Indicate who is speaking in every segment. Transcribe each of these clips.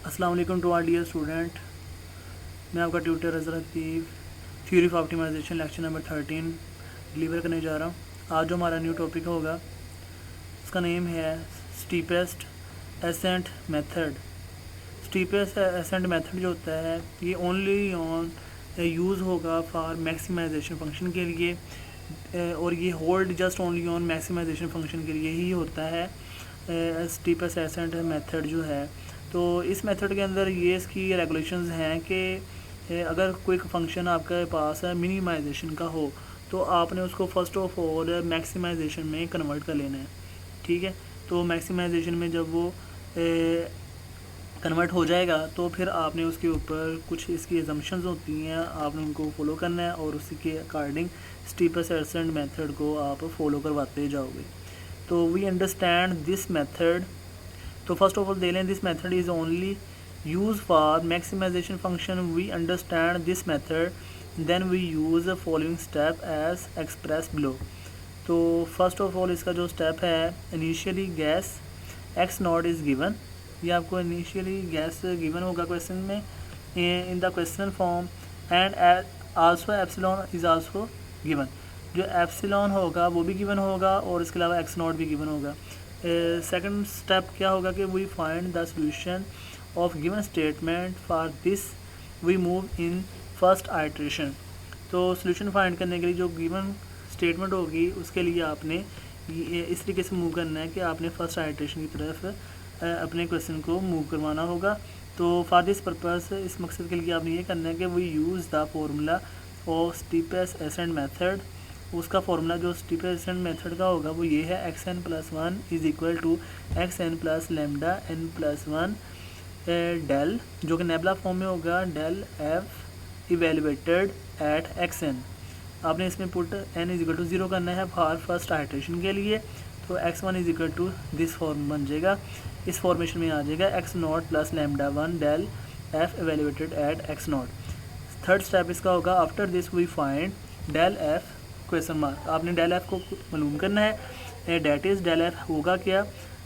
Speaker 1: अस्सलाम वालेकुम to are dear student. मैं आपका tutor Azhar Latif theory of optimization lecture number 13 deliver करने जा रहा हूँ। आज जो हमारा न्यू टॉपिक होगा उसका नेम है steepest ascent method. Steepest ascent method जो होता है ये ओनली ऑन यूज़ होगा फॉर मैक्सिमाइजेशन फंक्शन के लिए और ये hold just only on maximization function के लिए ही होता है। स्टीपेस्ट एसेंट मेथड जो है तो इस मेथड के अंदर ये इसकी रेगुलेशंस हैं कि अगर कोई फंक्शन आपके पास मिनिमाइजेशन का हो तो आपने उसको फ़र्स्ट ऑफ ऑल मैक्सिमाइजेशन में कन्वर्ट कर लेना है। ठीक है, तो मैक्सिमाइजेशन में जब वो कन्वर्ट हो जाएगा तो फिर आपने उसके ऊपर कुछ इसकी एजम्पशंस होती हैं, आपने उनको फॉलो करना है और उसी के अकॉर्डिंग स्टीपेस्ट एसेंट मेथड को आप फॉलो करवाते जाओगे। तो वी अंडरस्टैंड दिस मेथड। तो first of all they'll this method is only use for maximization function. We understand this method then we use following step as express below. तो first of all इसका जो step है initially guess x naught is given. ये आपको initially guess given होगा question में in the question form and also epsilon is also given. जो epsilon होगा वो भी गिवन होगा और इसके अलावा एक्स नॉट भी गिवन होगा। सेकंड स्टेप क्या होगा कि we find the solution of given statement for this we move in first iteration. तो सॉल्यूशन फाइंड करने के लिए जो गिवन स्टेटमेंट होगी उसके लिए आपने इस तरीके से मूव करना है कि आपने फर्स्ट आइट्रेशन की तरफ अपने क्वेश्चन को मूव करवाना होगा। तो फॉर दिस पर्पस इस मकसद के लिए आपने ये करना है कि we use the formula of steepest ascent method. उसका फॉर्मूला जो स्टीपेस्ट एसेंट मेथड का होगा वो ये है x n plus one is equal to x n plus lambda n plus one del, जो कि नेबुला फॉर्म में होगा, del f evaluated at x n. आपने इसमें put n is equal to 0 करना है फॉर फर्स्ट आइट्रेशन के लिए। तो x one is equal to this form बन जाएगा, इस फॉर्मेशन में आ जाएगा x naught plus lambda one del f evaluated at x naught. Third step इसका होगा after this we find del f question mark. आपने डेल एफ को मालूम करना है, डेट इज़ डेल एफ होगा क्या,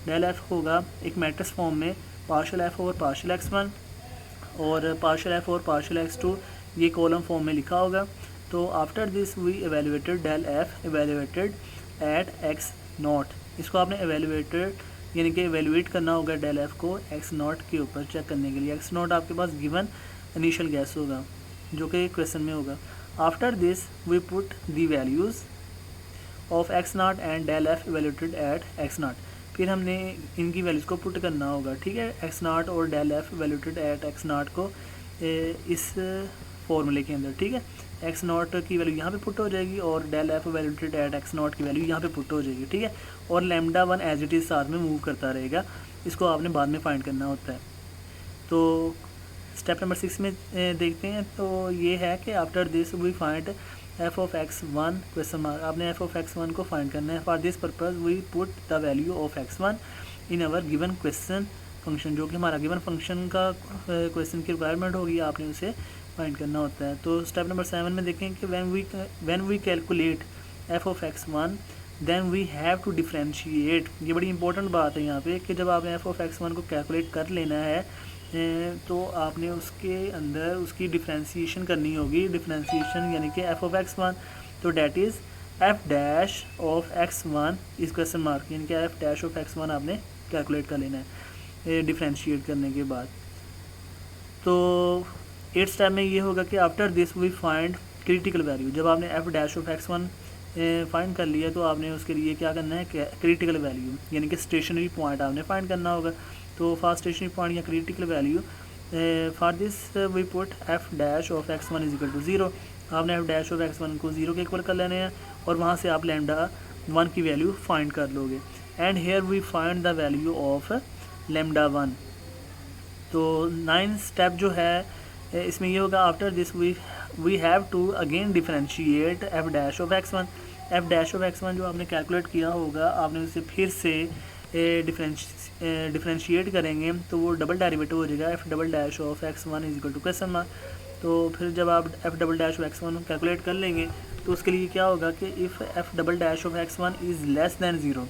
Speaker 1: डेल एफ होगा एक मैट्रिक्स फॉर्म में partial F over partial X one और partial F over partial X two, ये कॉलम फॉर्म में लिखा होगा। तो after this we evaluated del F evaluated at x naught. इसको आपने एवेलुएटेड यानी कि एवेलुएट करना होगा डेल एफ को एक्स नॉट के ऊपर चेक करने के लिए। एक्स नॉट आपके पास गिवन इनिशियल गैस होगा जो कि क्वेश्चन में होगा। After this we put the values of x naught and del F evaluated at x naught. फिर हमने इनकी वैल्यूज़ को पुट करना होगा। ठीक है, एक्स नॉट और del F evaluated at x naught को इस फॉर्मूले के अंदर। ठीक है, एक्स नॉट की वैल्यू यहाँ पे पुट हो जाएगी और del F evaluated at x naught की वैल्यू यहाँ पे पुट हो जाएगी। ठीक है, और lambda one as it is साथ में मूव करता रहेगा, इसको आपने बाद में फाइंड करना होता है। तो स्टेप नंबर 6 में देखते हैं। तो ये है कि after this we find f of x one question mark. आपने एफ ऑफ एक्स वन को फाइंड करना है। For this purpose we put the value of x one in our given question function. जो कि हमारा गिवन फंक्शन का question की requirement होगी, आपने उसे फाइंड करना होता है। तो स्टेप नंबर 7 में देखें कि when we calculate f of x one then we have to differentiate. ये बड़ी इंपॉर्टेंट बात है यहाँ पे कि जब आपने एफ ऑफ एक्स वन को कैलकुलेट कर लेना है तो आपने उसके अंदर उसकी डिफ्रेंशिएशन करनी होगी। डिफ्रेंशिएशन यानी कि एफ ऑफ एक्स वन, तो that is F dash of x one इस क्वेश्चन मार्क, यानी कि F dash of x one आपने कैलकुलेट कर लेना है डिफ्रेंशिएट करने के बाद। तो 8 स्टेप में ये होगा कि after this we find critical value. जब आपने f dash of x one find कर लिया तो आपने उसके लिए क्या करना है, क्रिटिकल वैल्यू यानी कि स्टेशनरी पॉइंट आपने फाइंड करना होगा। तो फर्स्ट स्टेशनरी पॉइंट या critical value for this we put f dash of x one is equal to 0। आपने f dash of x one को 0 के इक्वल कर लेने हैं और वहाँ से आप लेमडा वन की वैल्यू फाइंड कर लोगे। And here we find the value of lambda one. तो 9 स्टेप जो है इसमें ये होगा after this we have to again differentiate f dash of x one. F dash of x one जो आपने कैलकुलेट किया होगा आपने उसे फिर से डिफ्रेंशिएट करेंगे तो वो डबल डेरिवेटिव हो जाएगा f double dash of x one is equal to question mark. तो फिर जब आप f double dash of x one calculate कर लेंगे तो उसके लिए क्या होगा कि if f double dash of x one is less than 0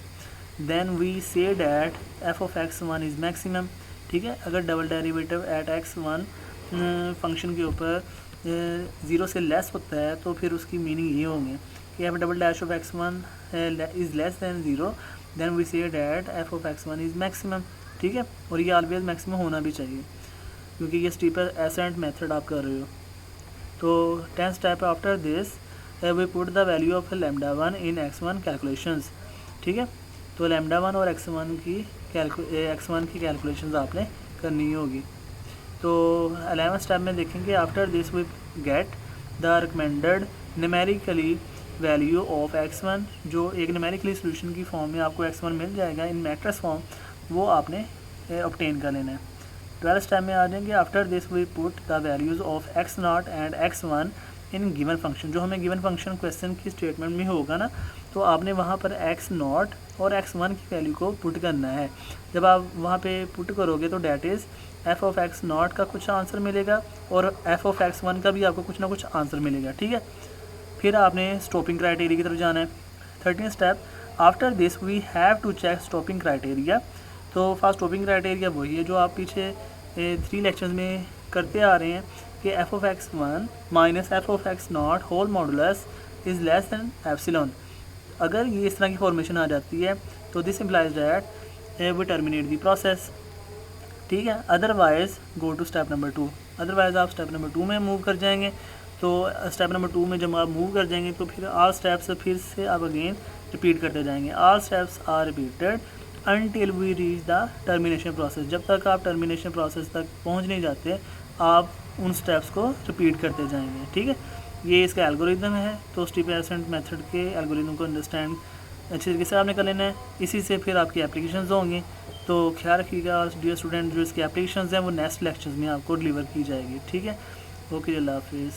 Speaker 1: then we say that f of x one is maximum. ठीक है। अगर double derivative eight x1 function के ऊपर 0 से लेस होता है तो फिर उसकी मीनिंग ये होंगे कि f double dash of x1 is less than 0, then we say that f of x1 is maximum. ठीक है, और ये ऑलवेज मैक्सिमम होना भी चाहिए क्योंकि ये स्टीपर एसेंट मेथड आप कर रहे हो। तो 10th step after this we put the value of lambda 1 in x1 calculations. ठीक है, तो लैम्डा 1 और x1 की कैलकुलेशंस आपने करनी होगी। तो 11th स्टेप में देखेंगे after this we get the recommended numerically value of x1, जो एक न्यूमेरिकली सोल्यूशन की फॉर्म में आपको x1 मिल जाएगा इन मैट्रिक्स फॉर्म, वो आपने ऑब्टेन कर लेना है। 12th स्टेप में आ जाएंगे after this we put the values of x0 and x1 in given function. जो हमें गिवन फंक्शन क्वेश्चन की स्टेटमेंट में होगा ना, तो आपने वहाँ पर x0 और x1 की वैल्यू को पुट करना है। जब आप वहाँ पे पुट करोगे तो that is f of x0 का कुछ आंसर मिलेगा और f ऑफ x1 का भी आपको कुछ ना कुछ आंसर मिलेगा। ठीक है, फिर आपने स्टॉपिंग क्राइटेरिया की तरफ जाना है। 13th step after this we have to check stopping criteria. तो फर्स्ट स्टॉपिंग क्राइटेरिया वही है जो आप पीछे 3 लेक्चर्स में करते आ रहे हैं कि f of x1 minus f of x0 whole modulus is less than epsilon. अगर ये इस तरह की फॉर्मेशन आ जाती है तो this implies that we terminate the process. ठीक है, otherwise go to step number 2। Otherwise आप स्टेप नंबर 2 में मूव कर जाएंगे। तो स्टेप नंबर 2 में जब आप मूव कर जाएंगे तो फिर ऑल स्टेप्स फिर से आप अगेन रिपीट करते जाएंगे। All steps are repeated until we reach the termination process. जब तक आप टर्मिनेशन प्रोसेस तक पहुंच नहीं जाते आप उन स्टेप्स को रिपीट करते जाएंगे। ठीक है, ये इसका एल्गोरिदम है। तो स्टीपर एसेंट मेथड के एल्गोरिदम को अंडरस्टैंड अच्छे तरीके से आपने कर लेना है। इसी से फिर आपकी एप्लीकेशंस होंगी। तो ख्याल रखिएगा और डियर स्टूडेंट, जो इसकी एप्लीकेशंस हैं वो नेक्स्ट लेक्चर्स में आपको डिलीवर की जाएगी। ठीक है, ओके, अल्लाह हाफिज़।